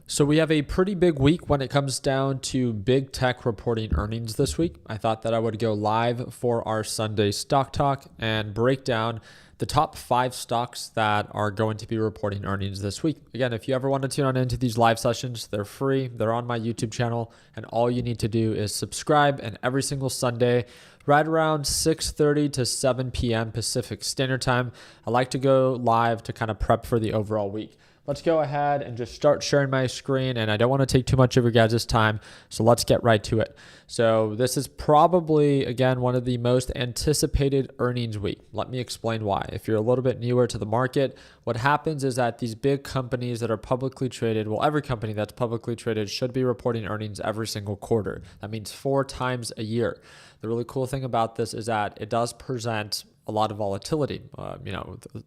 So we have a pretty big week when it comes down to big tech reporting earnings this week. I thought that I would go live for our Sunday stock talk and break down the top 5 stocks that are going to be reporting earnings this week. Again, if you ever want to tune on into these live sessions, they're free. They're on my YouTube channel, and all you need to do is subscribe. And every single Sunday, right around 6:30 to 7 p.m. Pacific Standard Time, I like to go live to kind of prep for the overall week. Let's go ahead and just start sharing my screen, and I don't want to take too much of your guys' time, so let's get right to it. So this is probably, again, one of the most anticipated earnings week. Let me explain why. If you're a little bit newer to the market, what happens is that these big companies that are publicly traded, well, every company that's publicly traded should be reporting earnings every single quarter. That means 4 times a year. The really cool thing about this is that it does present a lot of volatility.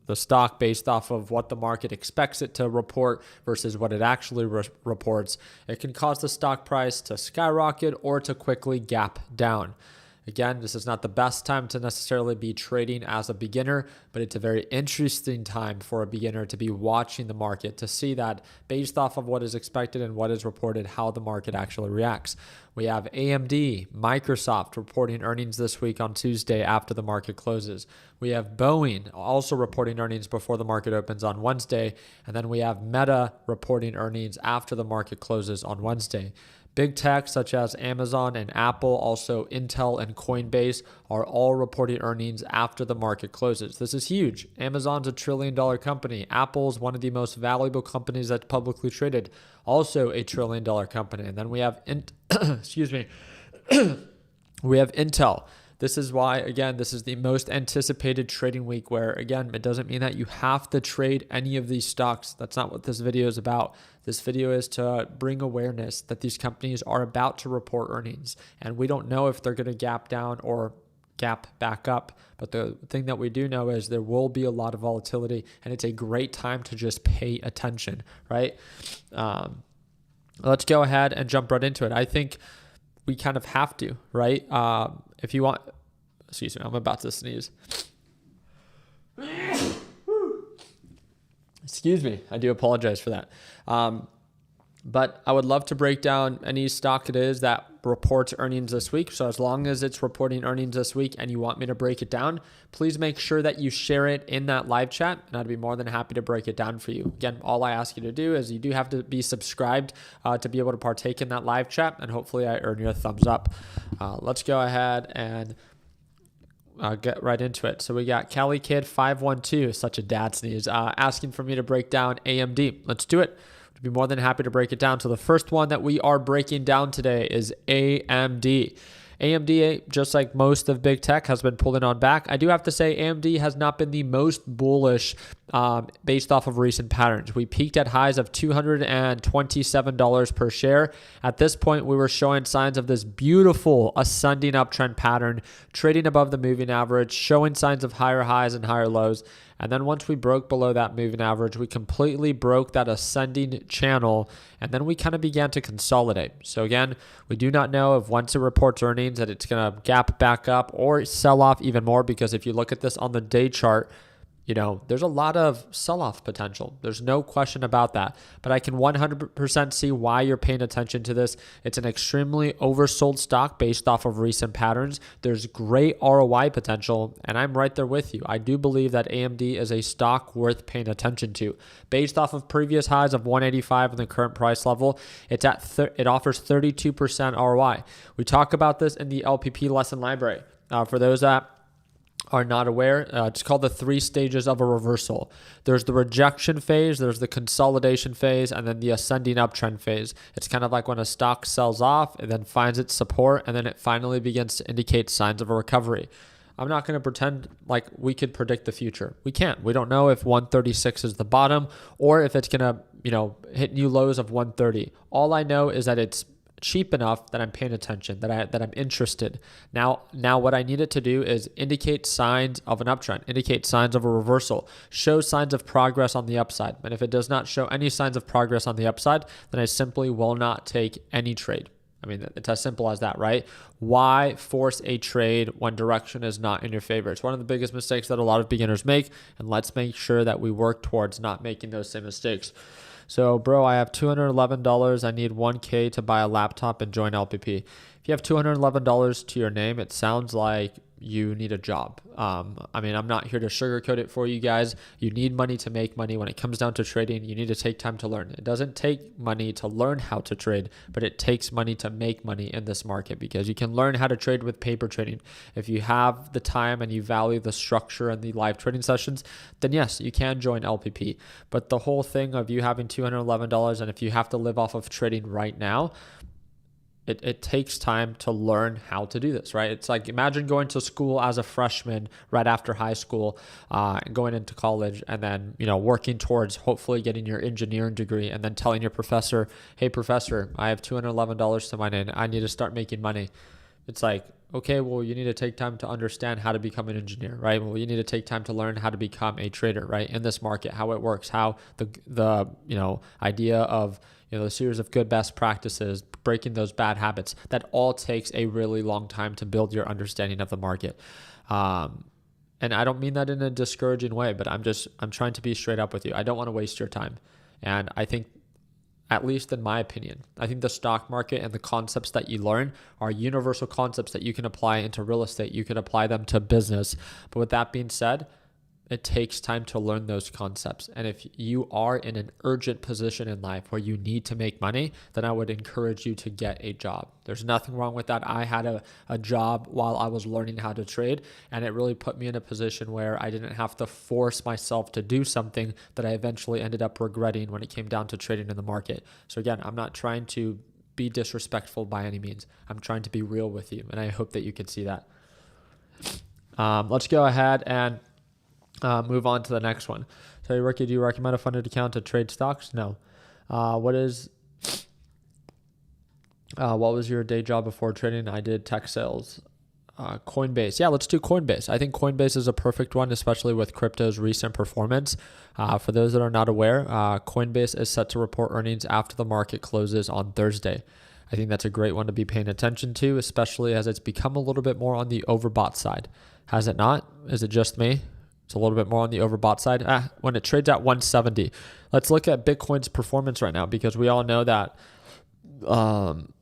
The stock based off of what the market expects it to report versus what it actually reports, it can cause the stock price to skyrocket or to quickly gap down. Again, this is not the best time to necessarily be trading as a beginner, but it's a very interesting time for a beginner to be watching the market to see that based off of what is expected and what is reported, how the market actually reacts. We have AMD, Microsoft reporting earnings this week on Tuesday after the market closes. We have Boeing also reporting earnings before the market opens on Wednesday. And then we have Meta reporting earnings after the market closes on Wednesday. Big tech such as Amazon and Apple, also Intel and Coinbase, are all reporting earnings after the market closes. This is huge. Amazon's a $1 trillion company. Apple's one of the most valuable companies that's publicly traded, also a $1 trillion company. And then we have we have Intel. This is why, again, this is the most anticipated trading week where, again, it doesn't mean that you have to trade any of these stocks. That's not what this video is about. This video is to bring awareness that these companies are about to report earnings, and we don't know if they're going to gap down or gap back up. But the thing that we do know is there will be a lot of volatility, and it's a great time to just pay attention, right? Let's go ahead and jump right into it. I think we kind of have to, right? If you want, excuse me, I'm about to sneeze. Excuse me, I do apologize for that. But I would love to break down any stock it is that reports earnings this week. So as long as it's reporting earnings this week and you want me to break it down, please make sure that you share it in that live chat, and I'd be more than happy to break it down for you. Again, all I ask you to do is you do have to be subscribed to be able to partake in that live chat, and hopefully I earn your thumbs up. Let's go ahead and get right into it. So we got Cali Kid 512, such a dad sneeze, asking for me to break down AMD. Let's do it. I'd be more than happy to break it down. So the first one that we are breaking down today is AMD. AMD, just like most of big tech, has been pulling on back. I do have to say AMD has not been the most bullish based off of recent patterns. We peaked at highs of $227 per share. At this point, we were showing signs of this beautiful ascending uptrend pattern, trading above the moving average, showing signs of higher highs and higher lows. And then once we broke below that moving average, we completely broke that ascending channel, and then we kind of began to consolidate. So again, we do not know if once it reports earnings that it's going to gap back up or sell off even more, because if you look at this on the day chart, there's a lot of sell-off potential. There's no question about that. But I can 100% see why you're paying attention to this. It's an extremely oversold stock based off of recent patterns. There's great ROI potential, and I'm right there with you. I do believe that AMD is a stock worth paying attention to. Based off of previous highs of 185 in the current price level, it offers 32% ROI. We talk about this in the LPP lesson library. For those that are not aware, it's called the 3 stages of a reversal. There's the rejection phase, there's the consolidation phase, and then the ascending uptrend phase. It's kind of like when a stock sells off and then finds its support, and then it finally begins to indicate signs of a recovery. I'm not going to pretend like we could predict the future. We can't. We don't know if 136 is the bottom or if it's going to, hit new lows of 130. All I know is that it's cheap enough that I'm paying attention, that I'm interested. Now what I need it to do is indicate signs of an uptrend, indicate signs of a reversal, show signs of progress on the upside. And if it does not show any signs of progress on the upside, then I simply will not take any trade. I mean, it's as simple as that, right? Why force a trade when direction is not in your favor? It's one of the biggest mistakes that a lot of beginners make, and let's make sure that we work towards not making those same mistakes. So, bro, I have $211. I need 1K to buy a laptop and join LPP. If you have $211 to your name, it sounds like you need a job. I mean, I'm not here to sugarcoat it for you guys. You need money to make money. When it comes down to trading, you need to take time to learn. It doesn't take money to learn how to trade, but it takes money to make money in this market, because you can learn how to trade with paper trading. If you have the time and you value the structure and the live trading sessions, then yes, you can join LPP. But the whole thing of you having $211, and if you have to live off of trading right now, it takes time to learn how to do this, right? It's like, imagine going to school as a freshman right after high school, and going into college, and then, working towards hopefully getting your engineering degree, and then telling your professor, hey, professor, I have $211 to my name. I need to start making money. It's like, okay, well, you need to take time to understand how to become an engineer, right? Well, you need to take time to learn how to become a trader, right? In this market, how it works, how the idea of, the series of good best practices, breaking those bad habits, that all takes a really long time to build your understanding of the market. And I don't mean that in a discouraging way, but I'm trying to be straight up with you. I don't want to waste your time. And I think, at least in my opinion, I think the stock market and the concepts that you learn are universal concepts that you can apply into real estate. You can apply them to business. But with that being said, it takes time to learn those concepts. And if you are in an urgent position in life where you need to make money, then I would encourage you to get a job. There's nothing wrong with that. I had a job while I was learning how to trade, and it really put me in a position where I didn't have to force myself to do something that I eventually ended up regretting when it came down to trading in the market. So again, I'm not trying to be disrespectful by any means. I'm trying to be real with you, and I hope that you can see that. Let's go ahead and move on to the next one. So, Ricky, do you recommend a funded account to trade stocks? No. What was your day job before trading? I did tech sales. Coinbase. Yeah, let's do Coinbase. I think Coinbase is a perfect one, especially with crypto's recent performance. For those that are not aware, Coinbase is set to report earnings after the market closes on Thursday. I think that's a great one to be paying attention to, especially as it's become a little bit more on the overbought side. Has it not? Is it just me? It's a little bit more on the overbought side. When it trades at 170, let's look at Bitcoin's performance right now, because we all know that,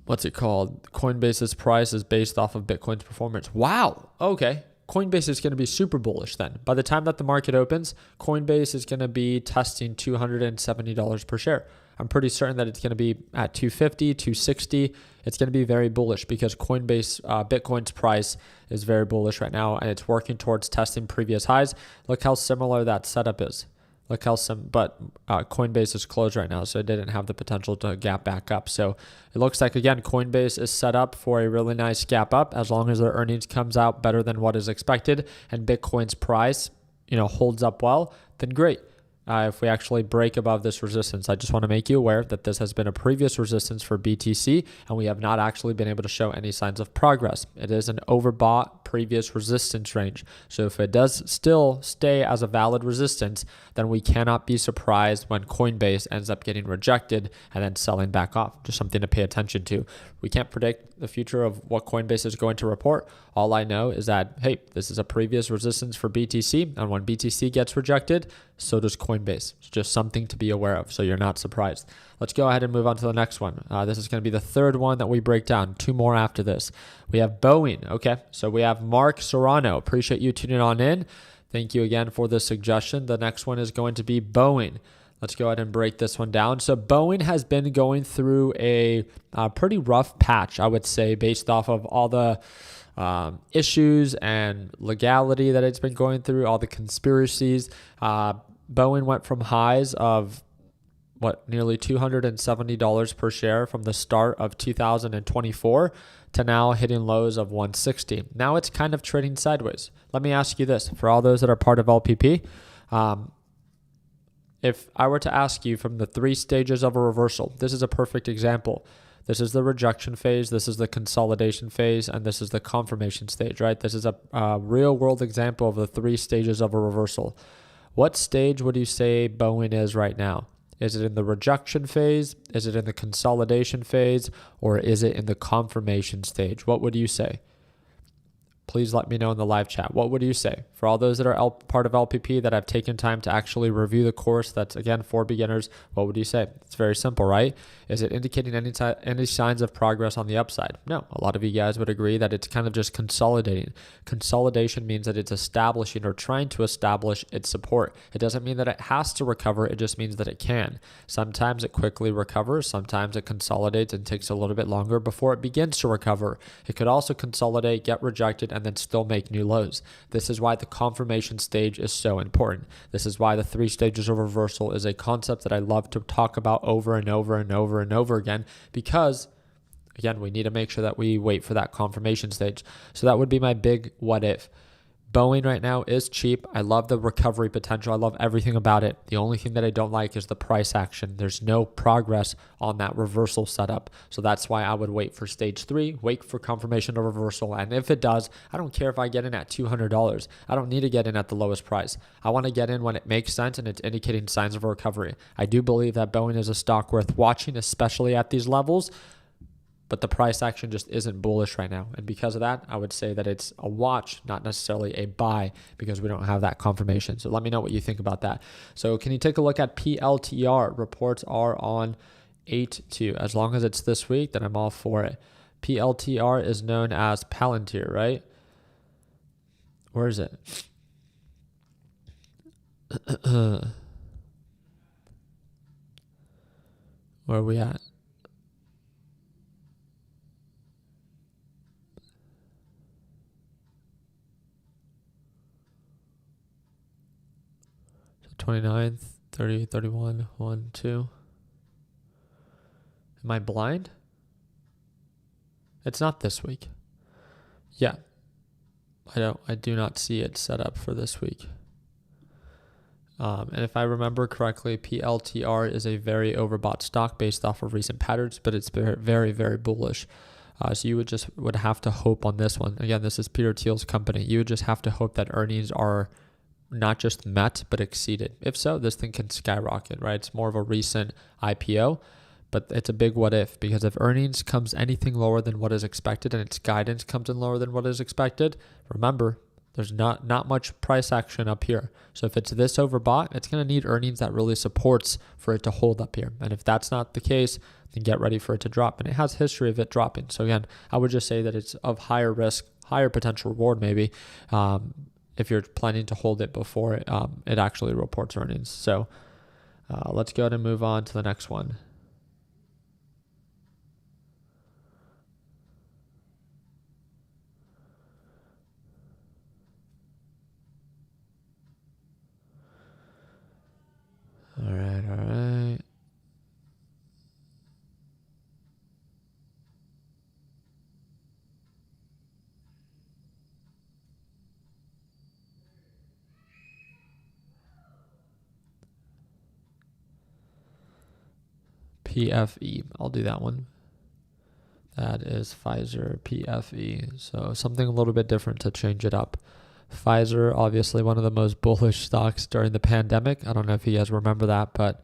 Coinbase's price is based off of Bitcoin's performance. Wow. Okay. Coinbase is going to be super bullish then. By the time that the market opens, Coinbase is going to be testing $270 per share. I'm pretty certain that it's going to be at 250, 260. It's going to be very bullish, because Coinbase, Bitcoin's price is very bullish right now, and it's working towards testing previous highs. Look how similar that setup is. But Coinbase is closed right now, so it didn't have the potential to gap back up. So it looks like, again, Coinbase is set up for a really nice gap up as long as their earnings comes out better than what is expected, and Bitcoin's price, holds up well, then great. If we actually break above this resistance, I just want to make you aware that this has been a previous resistance for BTC, and we have not actually been able to show any signs of progress. It is an overbought previous resistance range. So if it does still stay as a valid resistance, then we cannot be surprised when Coinbase ends up getting rejected and then selling back off. Just something to pay attention to. We can't predict the future of what Coinbase is going to report. All I know is that, hey, this is a previous resistance for BTC, and when BTC gets rejected, so does Coinbase. It's just something to be aware of, so you're not surprised. Let's go ahead and move on to the next one. This is going to be the third one that we break down. Two more after this. We have Boeing. Okay, so we have Mark Serrano. Appreciate you tuning on in. Thank you again for the suggestion. The next one is going to be Boeing. Let's go ahead and break this one down. So Boeing has been going through a pretty rough patch, I would say, based off of all the issues and legality that it's been going through, all the conspiracies. Boeing went from highs of nearly $270 per share from the start of 2024 to now hitting lows of 160. Now it's kind of trading sideways. Let me ask you this, for all those that are part of LPP, if I were to ask you from the 3 stages of a reversal, this is a perfect example. This is the rejection phase, this is the consolidation phase, and this is the confirmation stage, right? This is a real world example of the 3 stages of a reversal. What stage would you say Boeing is right now? Is it in the rejection phase? Is it in the consolidation phase? Or is it in the confirmation stage? What would you say? Please let me know in the live chat. What would you say? For all those that are part of LPP that have taken time to actually review the course, that's again for beginners, what would you say? It's very simple, right? Is it indicating any signs of progress on the upside? No. A lot of you guys would agree that it's kind of just consolidating. Consolidation means that it's establishing or trying to establish its support. It doesn't mean that it has to recover. It just means that it can. Sometimes it quickly recovers. Sometimes it consolidates and takes a little bit longer before it begins to recover. It could also consolidate, get rejected, and then still make new lows. This is why the confirmation stage is so important. This is why the 3 stages of reversal is a concept that I love to talk about over and over and over and over again, because again, we need to make sure that we wait for that confirmation stage. So that would be my big what if. Boeing right now is cheap. I love the recovery potential. I love everything about it. The only thing that I don't like is the price action. There's no progress on that reversal setup. So that's why I would wait for stage 3, wait for confirmation of reversal. And if it does, I don't care if I get in at $200. I don't need to get in at the lowest price. I want to get in when it makes sense and it's indicating signs of recovery. I do believe that Boeing is a stock worth watching, especially at these levels. But the price action just isn't bullish right now. And because of that, I would say that it's a watch, not necessarily a buy, because we don't have that confirmation. So let me know what you think about that. So can you take a look at PLTR? Reports are on 8/2. As long as it's this week, then I'm all for it. PLTR is known as Palantir, right? Where is it? Where are we at? So 29th, 30, 31, 1, 2. Am I blind? It's not this week. Yeah. I do not see it set up for this week. And if I remember correctly, PLTR is a very overbought stock based off of recent patterns, but it's very, very, very bullish. So you would have to hope on this one. Again, this is Peter Thiel's company. You would just have to hope that earnings are not just met, but exceeded. If so, this thing can skyrocket, right? It's more of a recent IPO, but it's a big what if, because if earnings comes anything lower than what is expected and its guidance comes in lower than what is expected, remember, there's not much price action up here. So if it's this overbought, it's going to need earnings that really supports for it to hold up here. And if that's not the case, then get ready for it to drop. And it has history of it dropping. So again, I would just say that it's of higher risk, higher potential reward maybe, if you're planning to hold it before it actually reports earnings. So let's go ahead and move on to the next one. All right. PFE. I'll do that one. That is Pfizer PFE. So something a little bit different to change it up. Pfizer, obviously one of the most bullish stocks during the pandemic. I don't know if you guys remember that, but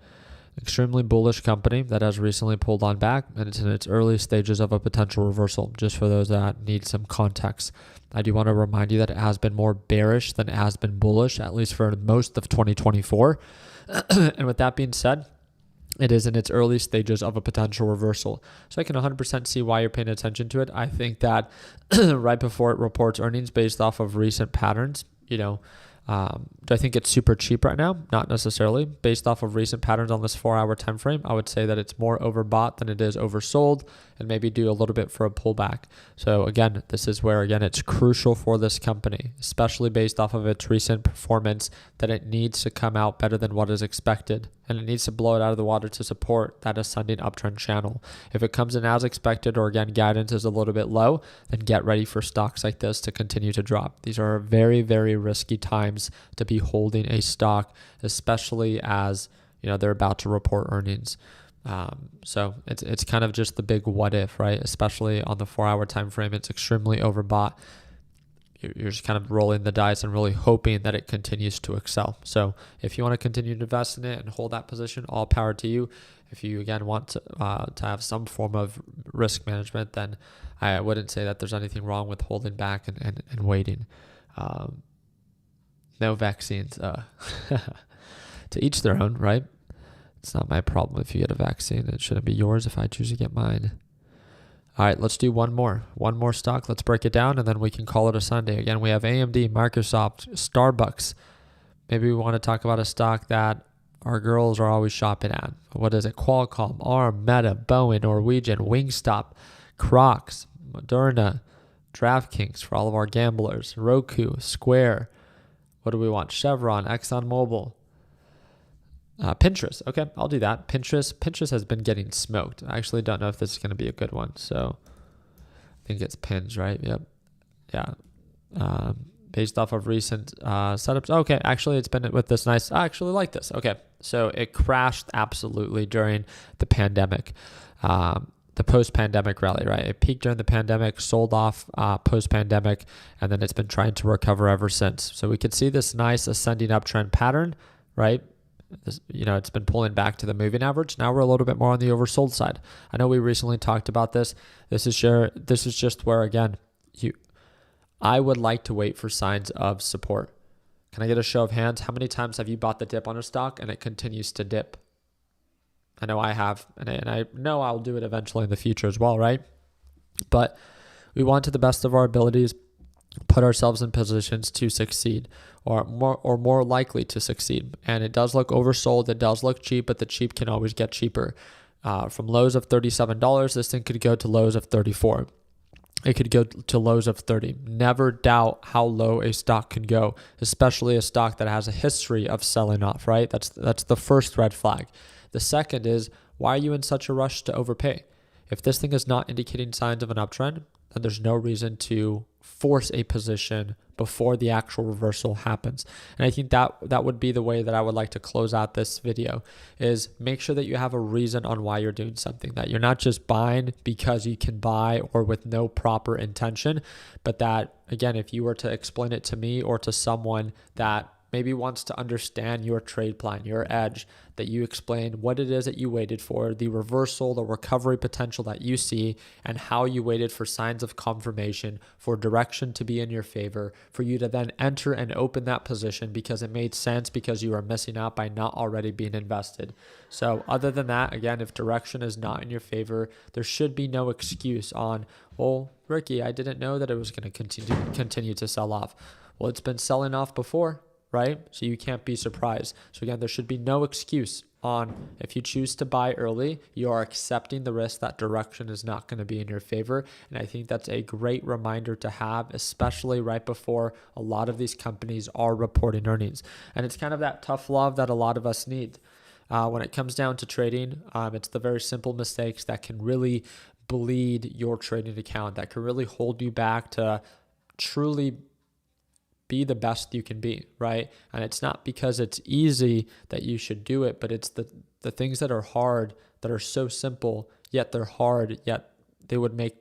extremely bullish company that has recently pulled on back, and it's in its early stages of a potential reversal, just for those that need some context. I do want to remind you that it has been more bearish than it has been bullish, at least for most of 2024. And with that being said, it is in its early stages of a potential reversal. So I can 100% see why you're paying attention to it. I think that right before it reports earnings based off of recent patterns, do I think it's super cheap right now? Not necessarily. Based off of recent patterns on this 4-hour time frame, I would say that it's more overbought than it is oversold, and maybe do a little bit for a pullback. So again, this is where, it's crucial for this company, especially based off of its recent performance, that it needs to come out better than what is expected, and it needs to blow it out of the water to support that ascending uptrend channel. If it comes in as expected, or again, guidance is a little bit low, then get ready for stocks like this to continue to drop. These are very, very risky times to be holding a stock, especially as they're about to report earnings. So it's kind of just the big what if, right? Especially on the 4-hour time frame, it's extremely overbought. You're just kind of rolling the dice and really hoping that it continues to excel. So if you want to continue to invest in it and hold that position, all power to you. If you again want to have some form of risk management, then I wouldn't say that there's anything wrong with holding back and waiting. No vaccines. To each their own, right? It's not my problem if you get a vaccine. It shouldn't be yours if I choose to get mine. All right, let's do one more stock. Let's break it down, and then we can call it a Sunday. Again, we have AMD, Microsoft, Starbucks. Maybe we want to talk about a stock that our girls are always shopping at. What is it? Qualcomm, ARM, Meta, Boeing, Norwegian, Wingstop, Crocs, Moderna, DraftKings for all of our gamblers, Roku, Square. What do we want? Chevron, ExxonMobil. Pinterest. Okay, I'll do that. Pinterest has been getting smoked. I actually don't know if this is going to be a good one. So I think it's pins, right? Yep. Yeah. Based off of recent setups. Okay, actually it's been with this nice. I actually like this. Okay, so it crashed absolutely during the pandemic. The post-pandemic rally, right? It peaked during the pandemic, sold off post-pandemic, and then it's been trying to recover ever since. So we could see this nice ascending uptrend pattern, right? This, it's been pulling back to the moving average. Now we're a little bit more on the oversold side. I know we recently talked about this. This is just where, again, I would like to wait for signs of support. Can I get a show of hands? How many times have you bought the dip on a stock and it continues to dip? I know I have, and I know I'll do it eventually in the future as well, right? But we want to the best of our abilities put ourselves in positions to succeed, or more likely to succeed. And it does look oversold, it does look cheap, but the cheap can always get cheaper. From lows of $37, this thing could go to lows of $34. It could go to lows of 30. Never doubt how low a stock can go, especially a stock that has a history of selling off, right? That's the first red flag. The second is, why are you in such a rush to overpay? If this thing is not indicating signs of an uptrend, then there's no reason to force a position before the actual reversal happens. And I think that would be the way that I would like to close out this video, is make sure that you have a reason on why you're doing something, that you're not just buying because you can buy or with no proper intention, but that, again, if you were to explain it to me or to someone that maybe wants to understand your trade plan, your edge, that you explain what it is that you waited for, the reversal, the recovery potential that you see, and how you waited for signs of confirmation, for direction to be in your favor, for you to then enter and open that position because it made sense, because you are missing out by not already being invested. So other than that, again, if direction is not in your favor, there should be no excuse on, well, Ricky, I didn't know that it was going to continue to sell off. Well, it's been selling off before, right? So you can't be surprised. So again, there should be no excuse on, if you choose to buy early, you are accepting the risk that direction is not going to be in your favor. And I think that's a great reminder to have, especially right before a lot of these companies are reporting earnings. And it's kind of that tough love that a lot of us need. When it comes down to trading, it's the very simple mistakes that can really bleed your trading account, that can really hold you back to truly be the best you can be, right? And it's not because it's easy that you should do it, but it's the things that are hard, that are so simple, yet they're hard, yet they would make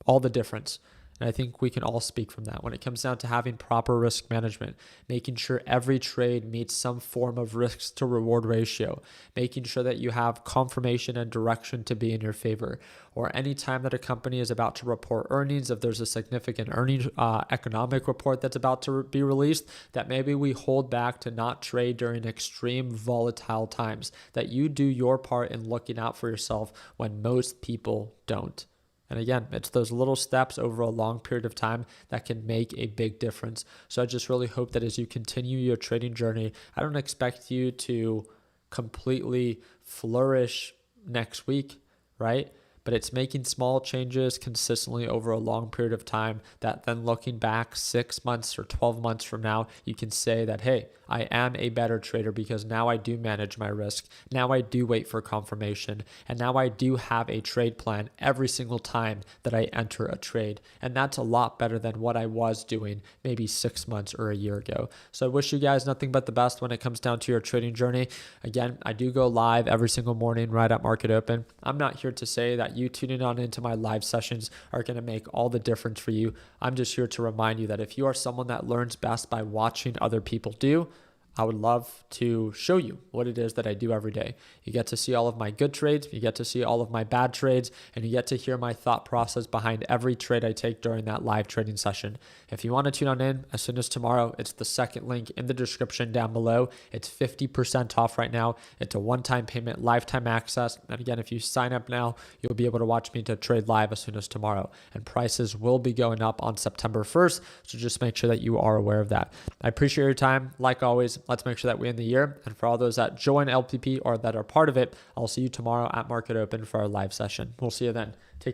all the difference. And I think we can all speak from that. When it comes down to having proper risk management, making sure every trade meets some form of risk to reward ratio, making sure that you have confirmation and direction to be in your favor, or any time that a company is about to report earnings, if there's a significant earnings economic report that's about to be released, that maybe we hold back to not trade during extreme volatile times, that you do your part in looking out for yourself when most people don't. And again, it's those little steps over a long period of time that can make a big difference. So I just really hope that as you continue your trading journey, I don't expect you to completely flourish next week, right? But it's making small changes consistently over a long period of time that then looking back 6 months or 12 months from now, you can say that, hey, I am a better trader because now I do manage my risk. Now I do wait for confirmation. And now I do have a trade plan every single time that I enter a trade. And that's a lot better than what I was doing maybe 6 months or a year ago. So I wish you guys nothing but the best when it comes down to your trading journey. Again, I do go live every single morning right at market open. I'm not here to say that you tuning on into my live sessions are going to make all the difference for you. I'm just here to remind you that if you are someone that learns best by watching other people do, I would love to show you what it is that I do every day. You get to see all of my good trades, you get to see all of my bad trades, and you get to hear my thought process behind every trade I take during that live trading session. If you want to tune on in as soon as tomorrow, it's the second link in the description down below. It's 50% off right now. It's a one-time payment, lifetime access. And again, if you sign up now, you'll be able to watch me to trade live as soon as tomorrow. And prices will be going up on September 1st, so just make sure that you are aware of that. I appreciate your time. Like always, let's make sure that we end the year. And for all those that join LPP or that are part of it, I'll see you tomorrow at Market Open for our live session. We'll see you then. Take